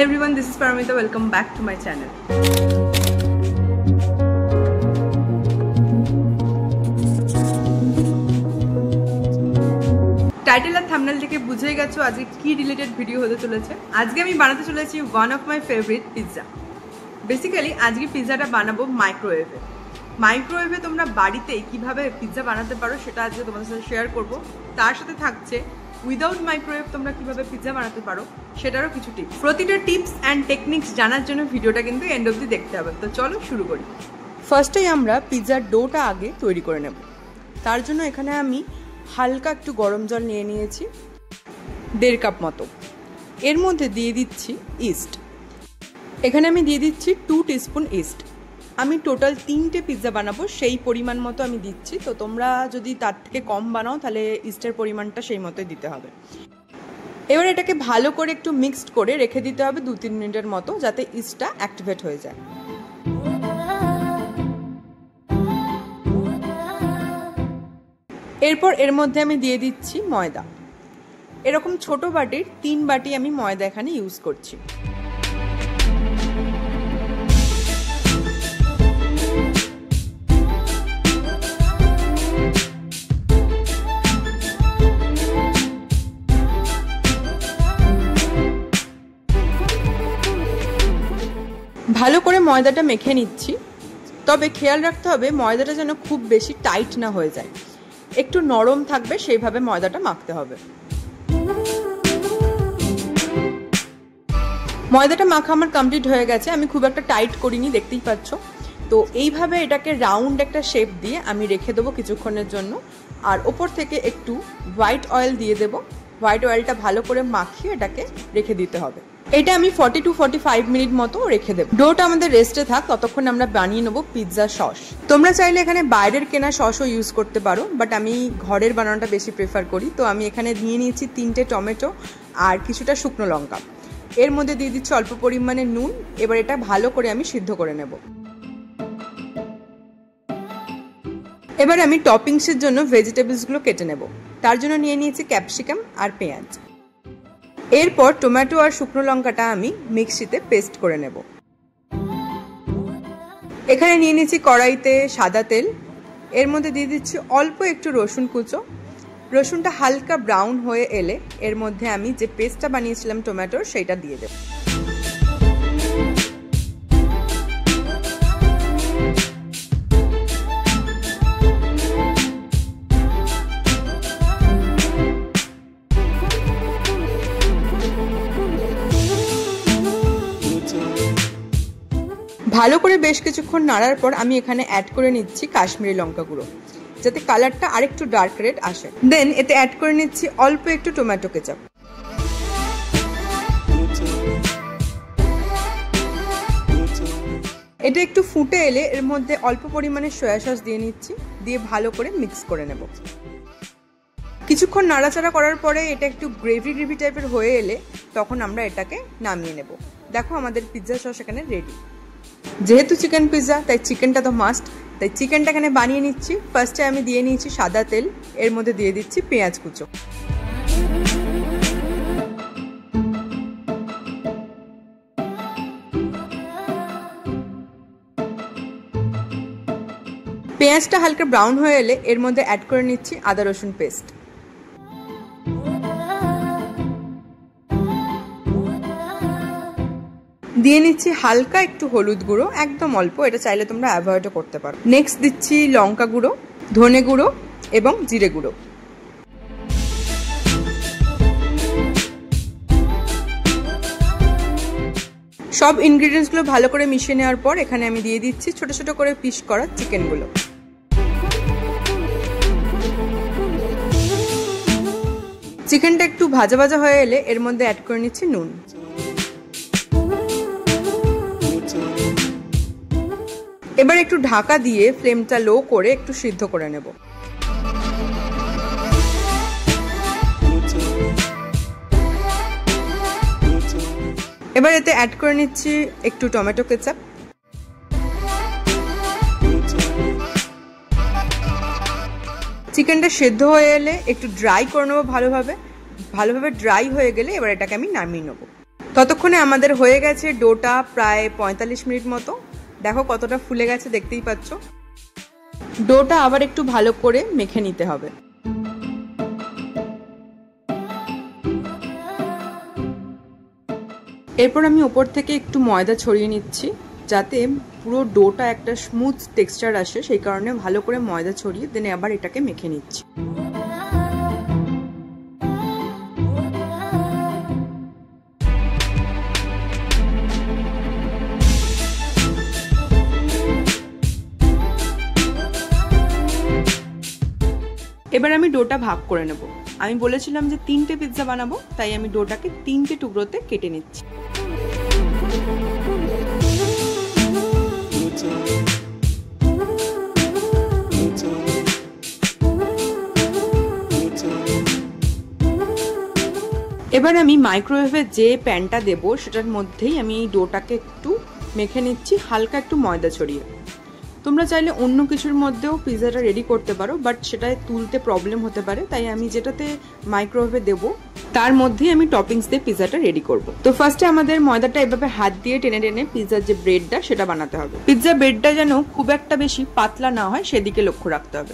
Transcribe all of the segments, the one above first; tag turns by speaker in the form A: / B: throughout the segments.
A: Hey everyone, this is Paramita. Welcome back to my channel. Title আর thumbnail থেকে বুঝেই গেছো আজকে কি রিলেটেড ভিডিও হতে চলেছে। আজকে আমি বানাতে চলেছি one of my favourite pizza. Basically আজকে পিৎজাটা বানাবো মাইক্রোওয়েভে। মাইক্রোওয়েভে তোমরা বাড়িতেই কিভাবে পিৎজা বানাতে পারো সেটা আজকে তোমাদের সাথে শেয়ার করব। তার সাথে থাকছে উইদাউট মাইক্রোওয়েভ তোমরা কিভাবে পিৎজা বানাতে পারো সেটারও কিছু টিপস। প্রতিটা টিপস অ্যান্ড টেকনিক্স জানার জন্য ভিডিওটা কিন্তু এন্ড অবধি দেখতে হবে। তো চলো শুরু করি। ফার্স্টেই আমরা পিৎজার ডোটা আগে তৈরি করে নেব। তার জন্য এখানে আমি হালকা একটু গরম জল নিয়ে নিয়েছি 1.5 কাপ মতো। এর মধ্যে দিয়ে দিচ্ছি ইস্ট। এখানে আমি দিয়ে দিচ্ছি 2 টিস্পুন ইস্ট। আমি টোটাল 3টে পিৎজা বানাবো সেই পরিমাণ মতো আমি দিচ্ছি। তো তোমরা যদি তার থেকে কম বানাও তাহলে ইস্টের পরিমাণটা সেই মতোই দিতে হবে। এবার এটাকে ভালো করে একটু মিক্সড করে রেখে দিতে হবে 2-3 মিনিটের মতো, যাতে ইস্টটা অ্যাক্টিভেট হয়ে যায়। এরপর এর মধ্যে আমি দিয়ে দিচ্ছি ময়দা। এরকম ছোট বাটির 3 বাটি আমি ময়দা এখানে ইউজ করছি। ভালো করে ময়দাটা মেখে নিচ্ছি। তবে খেয়াল রাখতে হবে ময়দাটা যেন খুব বেশি টাইট না হয়ে যায়, একটু নরম থাকবে সেইভাবে ময়দাটা মাখতে হবে। ময়দাটা মাখা আমার কমপ্লিট হয়ে গেছে। আমি খুব একটা টাইট করিনি, দেখতেই পাচ্ছ। তো এইভাবে এটাকে রাউন্ড একটা শেপ দিয়ে আমি রেখে দেবো কিছুক্ষণের জন্য। আর ওপর থেকে একটু হোয়াইট অয়েল দিয়ে দেবো। হোয়াইট অয়েলটা ভালো করে মাখিয়ে এটাকে রেখে দিতে হবে। এটা আমি 40-45 মিনিট মতো রেখে দেবো। ডোটা আমাদের রেস্টে থাক, ততক্ষণ আমরা বানিয়ে নেবো পিৎজা সস। তোমরা চাইলে এখানে বাইরের কেনা সসও ইউজ করতে পারো, বাট আমি ঘরের বানানোটা বেশি প্রেফার করি। তো আমি এখানে নিয়ে নিয়েছি 3টে টমেটো আর কিছুটা শুকনো লঙ্কা। এর মধ্যে দিয়ে দিচ্ছি অল্প পরিমাণে নুন। এবার এটা ভালো করে আমি সিদ্ধ করে নেব। এবার আমি টপিংসের জন্য ভেজিটেবলসগুলো কেটে নেব। তার জন্য নিয়ে নিয়েছি ক্যাপসিকাম আর পেঁয়াজ। এরপর টমেটো আর শুকনো লঙ্কাটা আমি মিক্সিতে পেস্ট করে নেব। এখানে নিয়ে নিয়েছি কড়াইতে সাদা তেল। এর মধ্যে দিয়ে দিচ্ছি অল্প একটু রসুন কুচো। রসুনটা হালকা ব্রাউন হয়ে এলে এর মধ্যে আমি যে পেস্টটা বানিয়েছিলাম টমেটোর সেইটা দিয়ে দেব। ভালো করে বেশ কিছুক্ষণ নাড়ার পর আমি এখানে অ্যাড করে নিচ্ছি কাশ্মীরি লঙ্কা গুঁড়ো, যাতে কালারটা আরেকটু ডার্ক রেড আসে। দেন এতে অ্যাড করে নিচ্ছি অল্প একটু টমেটো কেচাপ। এটা একটু ফুটে এলে এর মধ্যে অল্প পরিমাণে সয়া সস দিয়ে নিচ্ছি, দিয়ে ভালো করে মিক্স করে নেব। কিছুক্ষণ নাড়াচাড়া করার পরে এটা একটু গ্রেভি টাইপের হয়ে এলে তখন আমরা এটাকে নামিয়ে নেব। দেখো আমাদের পিৎজা সস এখানে রেডি। যেহেতু চিকেন পিৎজা তাই চিকেনটা তো মাস্ট, তাই চিকেনটা এখানে বানিয়ে নিচ্ছি। ফার্স্টে আমি দিয়ে নিয়েছি সাদা তেল। এর মধ্যে দিয়ে দিচ্ছি পেঁয়াজ কুচো। পেঁয়াজটা হালকা ব্রাউন হয়ে এলে এর মধ্যে অ্যাড করে নিচ্ছি আদা রসুন পেস্ট। দিয়ে নিচ্ছি হালকা একটু হলুদ গুঁড়ো, একদম অল্প, এটা চাইলে তোমরা অ্যাভয়েডও করতে পারো। নেক্সট দিচ্ছি লঙ্কা গুঁড়ো, ধনে গুঁড়ো এবং জিরে গুঁড়ো। সব ইনগ্রিডিয়েন্টসগুলো ভালো করে মিশিয়ে নেওয়ার পর এখানে আমি দিয়ে দিচ্ছি ছোট ছোট করে পিস করা চিকেনগুলো। চিকেনটা একটু ভাজা ভাজা হয়ে এলে এর মধ্যে অ্যাড করে নিচ্ছি নুন। এবার একটু ঢাকা দিয়ে ফ্লেমটা লো করে একটু সিদ্ধ করে নেব। এবার এতে অ্যাড করে নিচ্ছি একটু টমেটো কেচাপ। চিকেনটা সেদ্ধ হয়ে এলে একটু ড্রাই করে নেবো ভালোভাবে। ভালোভাবে ড্রাই হয়ে গেলে এবার এটাকে আমি নামিয়ে নেবো। ততক্ষণে আমাদের হয়ে গেছে ডোটা প্রায় 45 মিনিট মতো। দেখো কতটা ফুলে গেছে, দেখতেই পাচ্ছ। ডোটা আবার একটু ভালো করে মেখে নিতে হবে। এরপর আমি উপর থেকে একটু ময়দা ছড়িয়ে নিচ্ছি, যাতে পুরো ডোটা একটা স্মুথ টেক্সচার আসে, সেই কারণে ভালো করে ময়দা ছড়িয়ে দেন আবার এটাকে মেখে নিচ্ছি। এবার আমি ডোটা ভাগ করে নেব। আমি বলেছিলাম যে 3টে পিৎজা বানাবো, তাই আমি ডোটাকে 3টে টুকরোতে কেটে নিচ্ছি। এবার আমি মাইক্রোওয়েভে যে প্যানটা দেব সেটার মধ্যেই আমি এই ডোটাকে একটু মেখে নিচ্ছি, হালকা একটু ময়দা ছড়িয়ে। তোমরা চাইলে অন্য কিছুর মধ্যেও পিৎজাটা রেডি করতে পারো, বাট সেটায় তুলতে প্রবলেম হতে পারে, তাই আমি যেটাতে মাইক্রোওয়েভে দেবো তার মধ্যেই আমি টপিংস দিয়ে পিৎজাটা রেডি করব। তো ফার্স্টে আমাদের ময়দাটা এভাবে হাত দিয়ে টেনে টেনে পিৎজার যে ব্রেডটা সেটা বানাতে হবে। পিৎজা ব্রেডটা যেন খুব একটা বেশি পাতলা না হয় সেদিকে লক্ষ্য রাখতে হবে।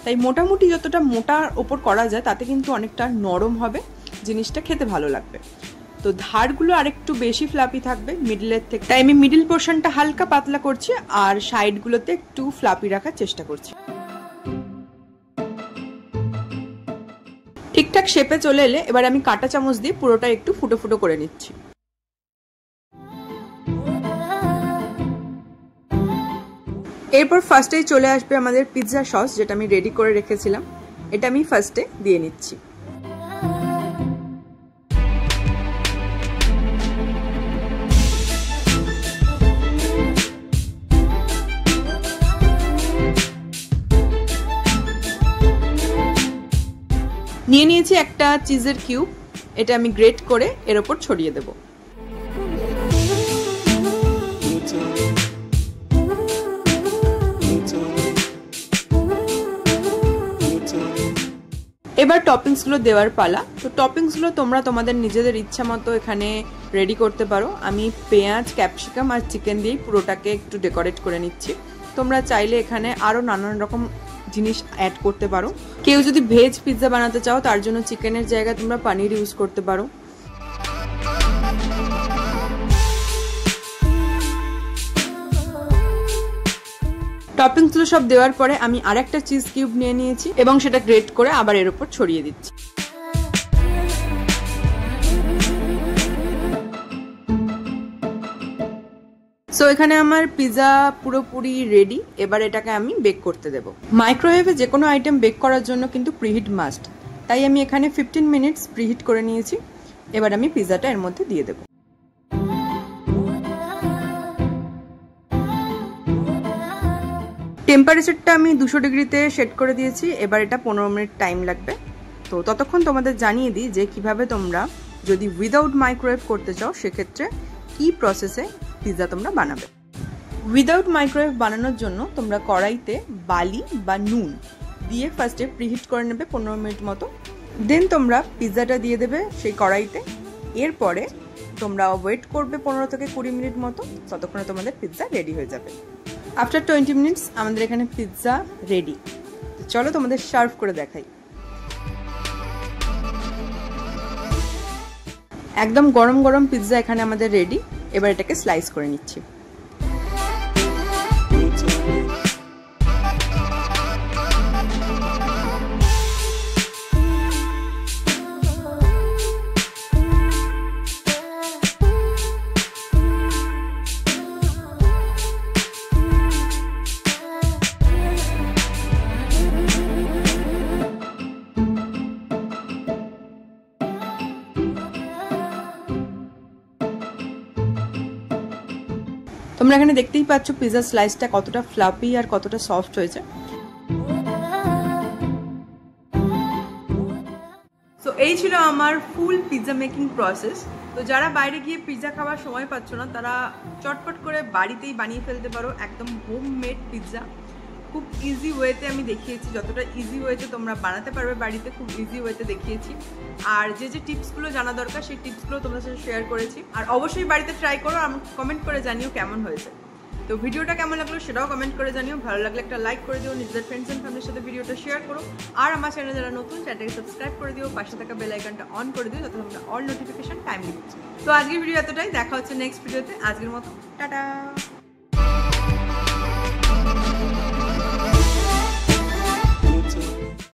A: তাই মোটামুটি যতটা মোটার ওপর করা যায় তাতে কিন্তু অনেকটা নরম হবে, জিনিসটা খেতে ভালো লাগবে। তো ধারগুলো আরেকটু বেশি ফ্লাপি থাকবে মিডলের থেকে, তাই আমি মিডল পোর্শনটা হালকা পাতলা করছি আর সাইডগুলোতে একটু ফ্লাপি রাখার চেষ্টা করছি। ঠিকঠাক শেপে চলে এলে এবার আমি কাঁটা চামচ দিয়ে পুরোটা একটু ফুটো ফুটো করে নিচ্ছি। এরপর ফার্স্টেই চলে আসবে আমাদের পিৎজা সস, যেটা আমি রেডি করে রেখেছিলাম। এটা আমি ফার্স্টে দিয়ে নিচ্ছি। নিয়ে নিয়েছি একটা চিজের কিউব, এটা আমি গ্রেট করে এর ওপর ছড়িয়ে দেব। এবার টপিংসগুলো দেওয়ার পালা। তো টপিংসগুলো তোমরা তোমাদের নিজেদের ইচ্ছা মতো এখানে রেডি করতে পারো। আমি পেঁয়াজ, ক্যাপসিকাম আর চিকেন দিয়েই পুরোটাকে একটু ডেকোরেট করে নিচ্ছি। তোমরা চাইলে এখানে আরও নানান রকম জিনিস অ্যাড করতে পারো। কেউ যদি ভেজ পিৎজা বানাতে চাও তার জন্য চিকেনের জায়গায় তোমরা পনির ইউজ করতে পারো। টপিংসগুলো সব দেওয়ার পরে আমি আরেকটা চিজ কিউব নিয়ে নিয়েছি এবং সেটা গ্রেট করে আবার এর উপর ছড়িয়ে দিচ্ছি। সো এখানে আমার পিৎজা পুরোপুরি রেডি। এবার এটাকে আমি বেক করতে দেব। মাইক্রোওয়েভে যে কোনো আইটেম বেক করার জন্য কিন্তু প্রিহিট মাস্ট, তাই আমি এখানে 15 মিনিটস প্রিহিট করে নিয়েছি। এবার আমি পিৎজাটা এর মধ্যে দিয়ে দেব। টেম্পারেচারটা আমি 200 ডিগ্রিতে সেট করে দিয়েছি। এবার এটা 15 মিনিট টাইম লাগবে। তো ততক্ষণ তোমাদের জানিয়ে দিই যে কিভাবে তোমরা যদি উইদাউট মাইক্রোওয়েভ করতে চাও সেক্ষেত্রে কি প্রসেসে পিৎজা তোমরা বানাবে। উইদাউট মাইক্রোওয়েভ বানানোর জন্য তোমরা কড়াইতে বালি বা নুন দিয়ে ফার্স্টে প্রিহিট করে নেবে 15 মিনিট মতো। দেন তোমরা পিৎজাটা দিয়ে দেবে সেই কড়াইতে। এরপরে তোমরা ওয়েট করবে 15 থেকে 20 মিনিট মতো, ততক্ষণে তোমাদের পিৎজা রেডি হয়ে যাবে। আফটার 20 মিনিটস আমাদের এখানে পিৎজা রেডি। চলো তোমাদের সার্ভ করে দেখাই। একদম গরম গরম পিৎজা এখানে আমাদের রেডি। এবার এটাকে স্লাইস করে নিচ্ছি। তোমরা এখানে দেখতেই পাচ্ছ পিৎজা স্লাইসটা কতটা ফ্লাফি আর কতটা সফট হয়েছে। সো এই ছিল আমার ফুল পিৎজা মেকিং প্রসেস। তো যারা বাইরে গিয়ে পিৎজা খাওয়ার সময় পাচ্ছ না তারা চটপট করে বাড়িতেই বানিয়ে ফেলতে পারো একদম হোমমেড পিৎজা। খুব ইজি ওয়েতে আমি দেখিয়েছি, যতটা ইজি ওয়েতে তোমরা বানাতে পারবে বাড়িতে, খুব ইজি ওয়েতে দেখিয়েছি। আর যে যে টিপসগুলো জানা দরকার সেই টিপসগুলো তোমাদের সাথে শেয়ার করেছি। আর অবশ্যই বাড়িতে ট্রাই করো, আমাকে কমেন্ট করে জানিও কেমন হয়েছে। তো ভিডিওটা কেমন লাগলো সেটাও কমেন্ট করে জানিও। ভালো লাগলে একটা লাইক করে দিও, নিজেদের ফ্রেন্ডস এন্ড ফ্যামিলির সাথে ভিডিওটা শেয়ার করো। আর আমার চ্যানেলে যারা নতুন, চ্যানেলটাকে সাবস্ক্রাইব করে দিও, পাশে থাকা বেল আইকনটা অন করে দিও যাতে তোমরা অল নোটিফিকেশন টাইমলি পাচ্ছ। তো আজকের ভিডিও এতটাই, দেখা হচ্ছে নেক্সট ভিডিওতে। আজকের মতো টাটা।